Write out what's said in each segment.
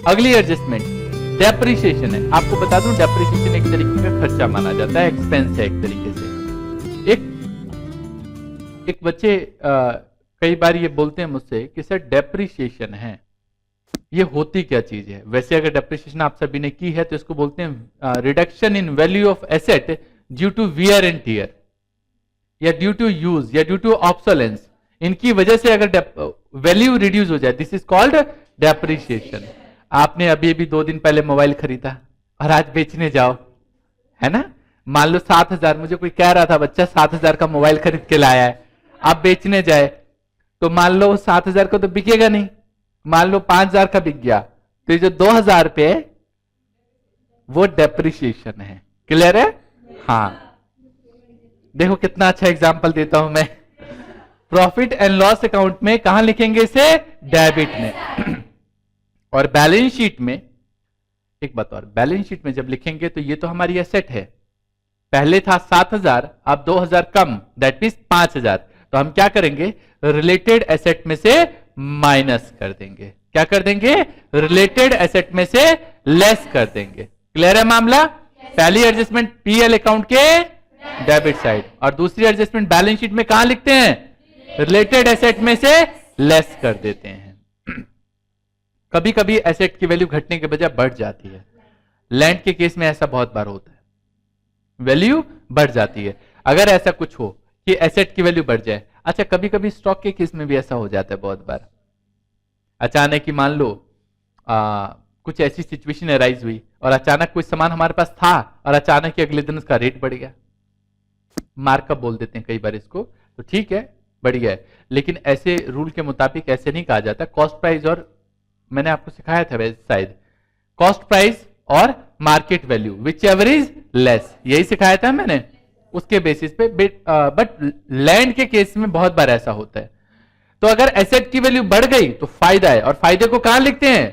अगली adjustment depreciation है। आपको बता दूं डेप्रिसिएशन एक तरीके का खर्चा माना जाता है, एक्सपेंस है एक तरीके से। एक बच्चे कई बार ये बोलते हैं मुझसे कि सर डेप्रिसिएशन है, ये होती क्या चीज है। वैसे अगर डेप्रिसिएशन आप सभी ने की है तो इसको बोलते हैं reduction in value of asset due to wear and tear, या ड्यू टू यूज, या ड्यू टू ऑब्सोलेंस। इनकी वजह से अगर वैल्यू रिड्यूस हो जाए, दिस इज कॉल्ड डेप्रिसिएशन। आपने अभी अभी 2 दिन पहले मोबाइल खरीदा और आज बेचने जाओ, है ना, मान लो 7,000, मुझे कोई कह रहा था बच्चा 7,000 का मोबाइल खरीद के लाया है, आप बेचने जाए तो मान लो 7,000 का तो बिकेगा नहीं, मान लो 5,000 का बिक गया, तो ये जो 2,000 रुपए वो डेप्रिसिएशन है। क्लियर है? हाँ, देखो कितना अच्छा एग्जांपल देता हूं मैं। प्रॉफिट एंड लॉस अकाउंट में कहां लिखेंगे इसे? डेबिट में। और बैलेंस शीट में एक बात और, बैलेंस शीट में जब लिखेंगे तो ये तो हमारी एसेट है, पहले था 7,000 अब 2,000 कम, दैट मीन्स 5,000, तो हम क्या करेंगे? रिलेटेड एसेट में से माइनस कर देंगे। क्या कर देंगे? रिलेटेड एसेट में से लेस कर देंगे। क्लियर है मामला? पहली एडजस्टमेंट पीएल अकाउंट के डेबिट साइड, और दूसरी एडजस्टमेंट बैलेंस शीट में कहां लिखते हैं? रिलेटेड एसेट में से लेस कर देते हैं। कभी कभी एसेट की वैल्यू घटने के बजाय बढ़ जाती है। लैंड के केस में ऐसा बहुत बार होता है, वैल्यू बढ़ जाती है। अगर ऐसा कुछ हो कि एसेट की वैल्यू बढ़ जाए, अच्छा कभी कभी स्टॉक के केस में भी ऐसा हो जाता है बहुत बार। अचानक ही मान लो कुछ ऐसी सिचुएशन अराइज हुई और अचानक कोई सामान हमारे पास था और अचानक ही अगले दिन उसका रेट बढ़ गया, मार्कअप बोल देते हैं कई बार इसको, तो ठीक है बढ़ गया है, लेकिन ऐसे रूल के मुताबिक ऐसे नहीं कहा जाता। कॉस्ट प्राइस और, मैंने आपको सिखाया था वैसे शायद, कॉस्ट प्राइस और market value which ever is less, यही सिखाया था मैंने, उसके बेसिस पे। बट लैंड के केस में बहुत बार ऐसा होता है। तो अगर एसेट की वैल्यू बढ़ गई तो फायदा है, और फायदे को कहां लिखते हैं?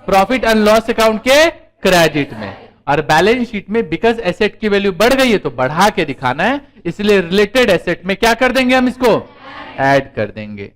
प्रॉफिट एंड लॉस अकाउंट के क्रेडिट में। और बैलेंस शीट में बिकॉज एसेट की वैल्यू बढ़ गई है तो बढ़ा के दिखाना है, इसलिए रिलेटेड एसेट में क्या कर देंगे हम? इसको ऐड कर देंगे।